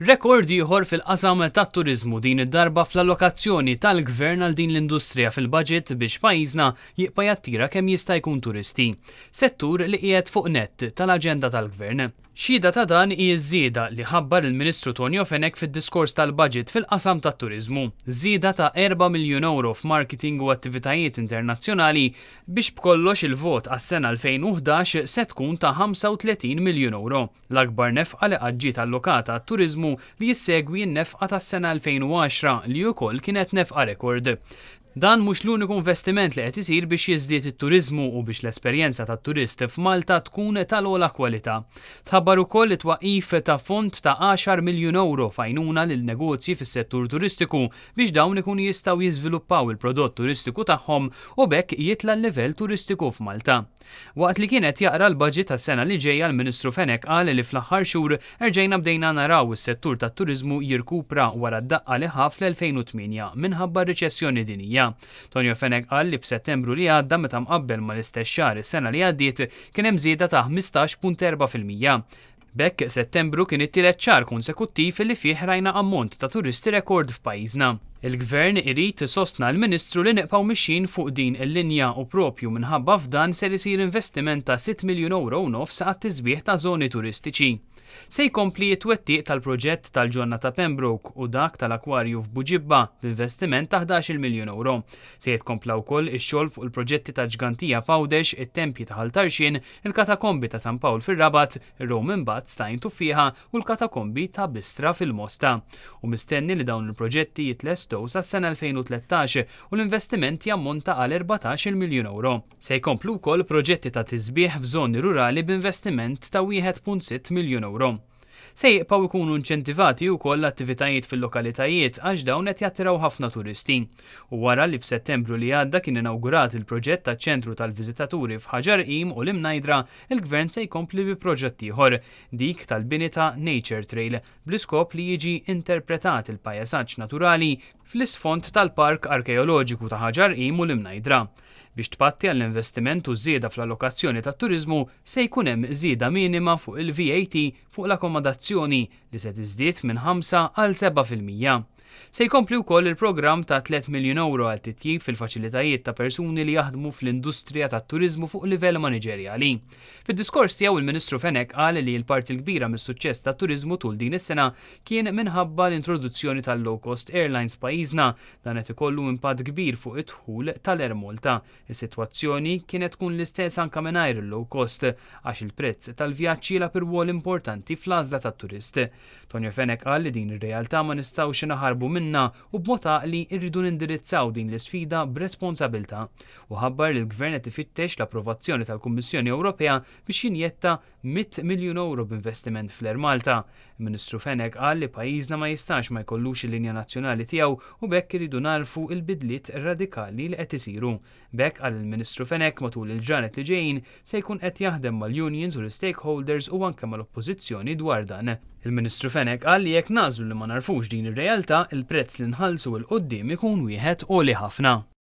Rekord ieħor fil-qasam tat-turiżmu din id-darba fl-allokazzjoni tal-Gvern għal din l-industrija fil-budget biex pajjiżna jibqa' jattira kemm jista' jkun turisti. Settur li qiegħed fuq nett tal-aġenda tal-Gvern. Xhieda ta' dan hi żieda li ħabbar il-Ministru Tonio Fenech fid-diskors tal-budget fil-qasam tat-turiżmu. Żieda ta' 4 miljun euro f'marketing u attivitajiet internazzjonali biex b'kollox il-vot għas-sena 2011 se tkun ta' 35 miljun euro. L-akbar nefqa li ġiet allokata għat-turiżmu li jissegwi n-nefqa tas-sena 2010 li wkoll kienet nefqa rekord. Dan mhux l-uniku investiment li qed isir biex jiżdied it-turiżmu u biex l-esperjenza tat-turist f'Malta tkun tal-ogħla kwalità. Tħabbar ukoll it-twaqqif ta' fond ta' 10 miljun euro f'għajnuna lil negozji fis-settur turistiku biex dawn ikunu jistgħu jiżviluppaw il-prodott turistiku tagħhom u bekk jitla l-livell turistiku f'Malta. Waqt li kienet jaqra l-budget tas-sena li ġejja l-Ministru Fenech qal li fl-aħħar xhur erġejna bdejna naraw is-settur tat-turiżmu jirkupra wara d-daqqa li ħaf fl-2008 minħabba r-riċessjoni dinjija. Tonio Fenech qal li f'Settembru li għadda meta mqabbel mal-istess xahar is-sena li għaddiet kien hemm żieda ta' 15.4%. Bekk Settembru kien it-tielet xahar konsekuttiv li fih rajna ammont ta' turisti rekord f'pajjiżna. Il-Gvern irid sostna l-Ministru li neqgħu mixjin fuq din il-linja u propju minħabba f'dan ser isir investiment ta' 6 miljun euro u nofs għat-tiżbieħ ta' żoni turistiċi. Se jkompli t-twettiq tal-proġett tal-ġonna ta' Pembroke u dak tal-akwarju f'Buġibba b'investiment ta' 11 miljun euro. Se jitkompla wkoll ix-xogħol fuq il-proġetti ta' Ġgantija f'Għawdex, it-Tempji ta' Ħaltarxin, il-Katakombi ta' San Pawl fir-Rabat, ir-Roman Baths ta' Tuffiħa u l-Katakombi ta' Bistra fil-Mosta. U mistenni li dawn il-proġetti jitlestow sas-sena 2013 u l-investiment jammonta għal 14 miljun euro. Se jkomplu wkoll proġetti ta' tiżbieħ f'żoni rurali b'investiment ta' 1.6 miljun euro. Se jibqgħu jkunu inċentivati wkoll attivitajiet fil-lokalitajiet għax dawn qed jattiraw ħafna turisti. U wara li f'Settembru li għadda kien inawgurat il-proġett taċ-ċentru tal-viżitaturi f'Ħaġar Qim u l-Imnajdra, il-Gvern se jkompli bi proġett ieħor, dik tal-bini ta' Nature Trail, bl-iskop li jiġi interpretat il-pajjażaġġ naturali fl-isfond tal-Park Arkeoloġiku ta' Ħaġar Qim u l-Imnajdra. Biex tpatti għall-investiment u żieda fl-allokazzjoni tat-turiżmu se jkun hemm żieda minima fuq il-VAT fuq l-akkomodazzjoni li se tiżdied minn 5 għal 7%. Se jkompli wkoll il-programm ta' 3 miljun euro għal titjib fil-faċilitajiet ta' persuni li jaħdmu fl-industrija tat-turiżmu fuq livell maniġerjali. Fid-diskors tiegħu il-Ministru Fenech qal li l-parti l-kbira mis-suċċess tat-turiżmu tul din is-sena kien minħabba l-introduzzjoni tal-low cost airlines f'pajjiżna dan qed ikollu impatt kbir fuq id-dħul tal-Air Malta. Is-sitwazzjoni kienet tkun l-istess anke mingħajr il-low cost għax il-prezz tal-vjaġġ jilgħab ir-rwol importanti fl-għażla tat-turist. Tonio Fenech qal li din ir-realtà ma nistgħux naħarbu minna u b'mod għaqli rridu nindirizzaw din l-isfida b'responsabilità u ħabbar li l-Gvern qed ifittex l-approvazzjoni tal-Kummissjoni Ewropea biex jinjetta 100 miljun euro b'investiment fl-Air Malta. Il-Ministru Fenech qal li pajjiżna ma jistax ma jkollux il-linja nazzjonali tiegħu u bekk iridu narfu l-bidliet radikali li qed isiru. Bekk qal il-Ministru Fenech matul il-ġranet li ġejjin se jkun qed jaħdem mal-unions u l-stakeholders u anke mal-oppożizzjoni dwar dan. Il-Ministru Fenech qal li jekk nażlu li ma narfux din ir-realtà, il-prezz li nħallsu l qudiem ikun wieħed għoli ħafna.